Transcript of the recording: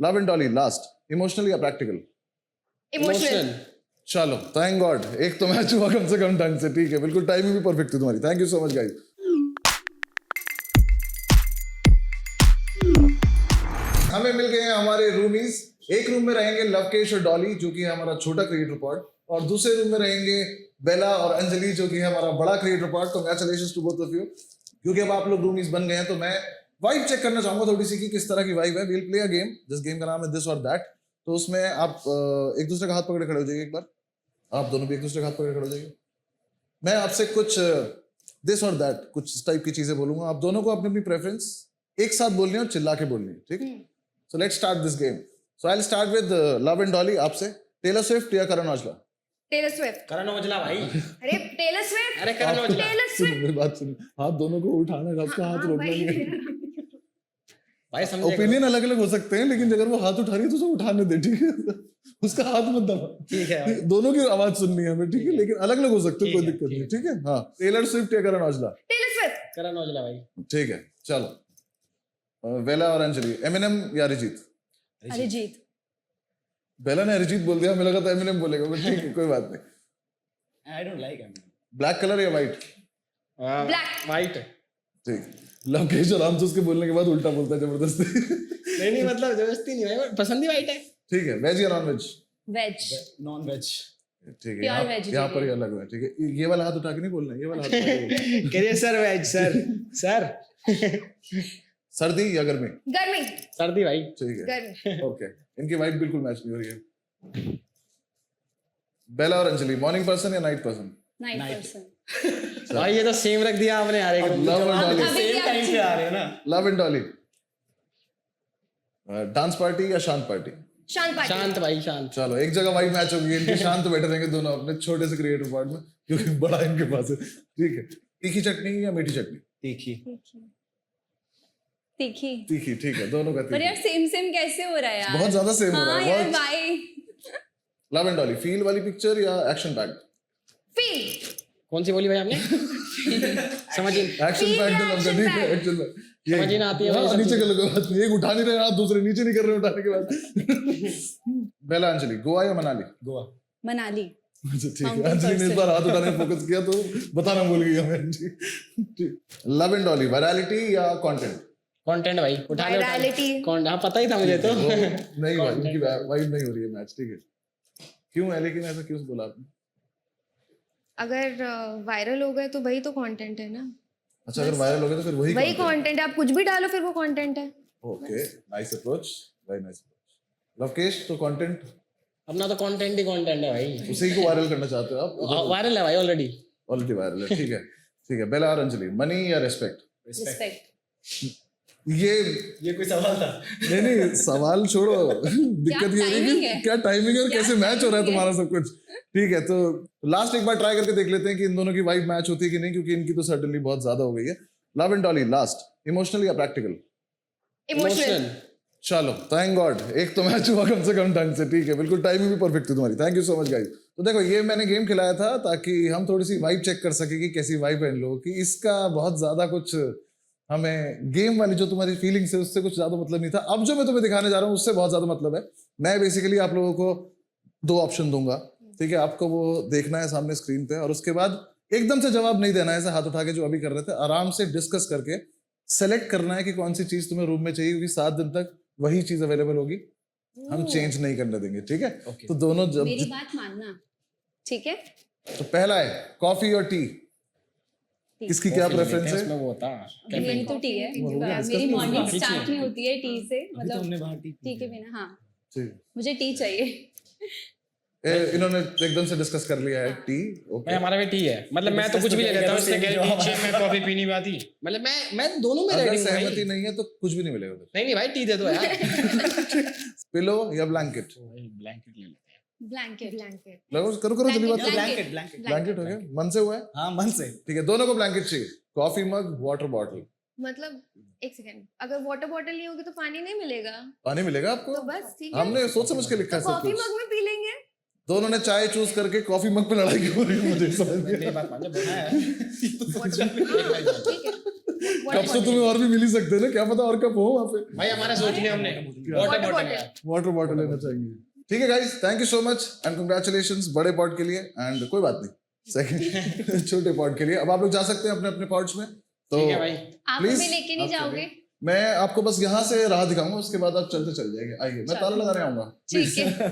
Love and Dolly last, emotional या practical? Emotional. चलो thank God, एक तो मैच हुआ कम से कम ढंग से। ठीक है, बिल्कुल टाइमिंग भी परफेक्ट थी तुम्हारी। Thank you so much guys. हमें मिल गए हैं हमारे रूमीज। एक रूम में रहेंगे लवकेश और डॉली जो कि है हमारा छोटा क्रिएटर पार्ट, और दूसरे रूम में रहेंगे बेला और अंजलि जो कि है हमारा बड़ा creator part. Congratulations to both of you, क्योंकि अब आप लोग रूमीज बन गए हैं तो मैं वाइब चेक करना चाहूंगा थोड़ी सी कि किस तरह की वाइब है। विल प्ले अ गेम, जिस गेम का नाम है दिस और दैट। तो उसमें आप एक दूसरे का हाथ पकड़े खड़े हो जाइए। एक बार आप दोनों भी एक दूसरे का हाथ पकड़े खड़े हो जाइए। मैं आपसे कुछ दिस और दैट, कुछ इस टाइप की चीजें बोलूंगा। आप दोनों को अपनी अपनी प्रेफरेंस एक साथ बोलनी है और चिल्ला के बोलनी है, ठीक है? So let's start this game. So I will start with love and Dolly. आपसे टेलर स्विफ्ट या करण औजला? Taylor Swift. करण औजला भाई। अरे टेलर स्विफ्ट। अरे करण औजला। टेलर सुनो स्विफ्ट। मेरी बात सुनो, हाथ दोनों को उठाना है, आपका हाथ रोकना नहीं है। भाई समझे ओपिनियन अलग अलग हो सकते हैं, लेकिन अगर वो हाथ उठा रही है तो उसे उठाने दे, ठीक है? उसका हाथ मत दबा। ठीक है भाई। दोनों की आवाज सुननी है हमें, ठीक है? लेकिन अलग अलग हो सकते हैं, कोई ठीक है, दिक्कत नहीं, ठीक ठीक है? हाँ, टेलर स्विफ्ट या करण औजला? Taylor Swift. करण औजला भाई। ठीक है, चलो बेला और अंजलि, एमिनेम या अरिजीत? अरिजीत। बेला ने अरिजीत बोल दिया, हमें लगा था एमिनेम बोलेगा, बट ठीक है, कोई बात नहीं। I don't like him. Black colour या व्हाइट? Black। वाइट। ठीक। लवकेश आराम से उसके बोलने के बाद उल्टा बोलता है जबरदस्ती। नहीं मतलब जबरदस्ती नहीं भाई, पसंद ही वाइट है। ठीक है, वेज या non veg? Veg. Non veg. ठीक है, Pure vegetarian। यहाँ पर ही अलग है, ठीक है? ये वाला हाथ उठा के नहीं बोलना, ये वाला हाथ उठा के बोलना। करिए सर वेज सर। सर। सर्दी या गर्मी? गर्मी। सर्दी भाई। ठीक है, गर्मी। ओके। इनकी वाइब बिल्कुल मैच नहीं हो रही है। बेला और अंजलि, मॉर्निंग पर्सन या night person? Night Night। Person. भाई ये तो सेम रख दिया आपने यार, एक love and Dolly। Same time पे आ रहे हो ना। Love and Dolly, dance party या शांत पार्टी? शांत पार्टी। शांत भाई शांत। चलो एक जगह वाइब मैच होगी इनकी, शांत बैठे रहेंगे दोनों अपने छोटे से क्रिएटिव पार्ट में, क्योंकि बड़ा इनके पास है। ठीक है, तीखी चटनी या मीठी चटनी? तीखी। तीखी। तीखी, ठीक है, दोनों का पर यार तीखी। सेम सेम कैसे हो रहा है यार? बहुत ज्यादा सेम हो रहा हाँ है, यार बहुत। भाई। लव एंड डॉली, फील वाली पिक्चर या एक्शन पैक्ड? फील। कौन सी बोली भाई आपने? समझ ही एक्शन Feel पैक्ड या लव का, action ठीक है? packed? एक्शन पैक्ड समझ ही ना आती है भाई हाँ, सब नीचे चीजें। कर लो, बात नहीं, एक उठा नहीं रहे हाथ, दूसरे नीचे नहीं कर रहे उठाने के बाद। बेला अंजलि, गोवा या मनाली? गोवा। मनाली। अच्छा, ठीक है। Mountain अंजलि ने इस person। बार हाथ उठाने पे फोकस किया तो बताना भूल गई हमें जी। लव एंड डॉली, वायरलिटी या कंटेंट? कंटेंट भाई, उठाने Virality। कौन? हाँ पता ही था मुझे तो। नहीं भाई, इनकी वाइब नहीं हो रही है मैच, ठीक है? क्यों है, लेकिन ऐसा क्यों बोला आपने? अगर वायरल हो गए तो वही तो कंटेंट है ना। अच्छा, अगर वायरल हो गया तो फिर वही वही कंटेंट है, आप कुछ भी डालो फिर वो कंटेंट है। Okay, nice approach, very nice approach. Lavkesh, तो कंटेंट अपना तो कंटेंट ही कंटेंट है भाई। उसी को वायरल करना चाहते हो आप? वायरल है भाई ऑलरेडी। ऑलरेडी वायरल है, ठीक है, ठीक है। बेला और अंजलि, मनी या रिस्पेक्ट? रिस्पेक्ट। ये कोई सवाल था? नहीं सवाल छोड़ो, दिक्कत ये हो रही है timing कि है? क्या टाइमिंग है और कैसे मैच हो रहा है तुम्हारा सब कुछ। ठीक है, तो लास्ट एक बार ट्राई करके देख लेते हैं कि इन दोनों की वाइब मैच होती है कि नहीं, क्योंकि इनकी तो सर्टेनली बहुत ज्यादा हो गई है। Love and Dolly last, emotional या प्रैक्टिकल? इमोशनल। चलो थैंक गॉड, एक तो मैच हुआ कम से कम ढंग से, ठीक है? बिल्कुल टाइमिंग भी परफेक्ट थी तुम्हारी। Thank you so much guys. तो देखो, ये मैंने गेम खिलाया था ताकि हम थोड़ी सी वाइब चेक कर सके कि कैसी वाइब है इन लोगों की। इसका बहुत ज्यादा कुछ हमें गेम वाली जो तुम्हारी फीलिंग्स है उससे कुछ ज्यादा मतलब नहीं था। अब जो मैं तुम्हें दिखाने जा रहा हूँ उससे बहुत ज्यादा मतलब है। मैं बेसिकली आप लोगों को 2 ऑप्शन दूंगा, ठीक है? आपको वो देखना है सामने स्क्रीन पे, और उसके बाद एकदम से जवाब नहीं देना है ऐसे हाथ उठा के जो अभी कर रहे थे। आराम से डिस्कस करके सेलेक्ट करना है कि कौन सी चीज तुम्हें रूम में चाहिए, क्योंकि 7 दिन तक वही चीज अवेलेबल होगी, हम चेंज नहीं करने देंगे, ठीक है? तो दोनों जब मेरी बात मानना, ठीक है? तो पहला है कॉफी और टी, किसकी क्या प्रेफरेंस है? उसमें वो था मेरी तो टी है। मेरी मॉर्निंग स्टार्ट नहीं होती है टी से, मतलब टी के बिना। हाँ, ठीक। मुझे टी चाहिए। इन्होंने एकदम से डिस्कस कर लिया है टी। ओके, मैं हमारा भी टी है, मतलब मैं तो कुछ भी ले लेता हूँ, इससे टी में कॉफी पीनी बात ही, मतलब मैं दोनों में अगर रेडी हूँ भाई। सहमति नहीं है तो कुछ भी नहीं मिलेगा उधर। नहीं भाई टी दे दो यार। पिलो या ब्लैंकेट? ब्लैंकेट ले लेते हैं। ब्लैंकेट। ब्लैंकेट। लगो, करो जल्दी बात। ब्लैंकेट। ब्लैंकेट हो गया, मन से हुआ है? हाँ मन से। ठीक है, दोनों को ब्लैंकेट चाहिए। Coffee mug, water bottle? मतलब एक सेकंड, अगर वाटर बॉटल नहीं होगी तो पानी नहीं मिलेगा, पानी मिलेगा आपको? तो बस ठीक है। हमने सोच समझ के लिखा है सब कॉफी कुछ। मग में पी लेंगे। दोनों ने चाय चूज करके कॉफी मग पे लड़ाई क्यों हो रही है मुझे समझ नहीं मेरी आ बात मान जा, बोलना है। ठीक है। कप तो तुम्हें और भी मिल ही सकते हैं ना, क्या पता और कप हो वहाँ पे। भाई हमारा सोच लिया हमने, वाटर बॉटल। वाटर बॉटल लेना चाहिए। ठीक है guys, thank you so much and congratulations बड़े पॉट के लिए, एंड कोई बात नहीं सेकंड छोटे पॉट के लिए। अब आप लोग जा सकते हैं अपने अपने पॉट्स में। तो ठीक है भाई, आप Please, हमें लेके नहीं जाओगे? मैं आपको बस यहाँ से राह दिखाऊंगा, उसके बाद आप चलते चल जाएंगे। आइए, मैं ताला लगाने आऊंगा। ठीक है।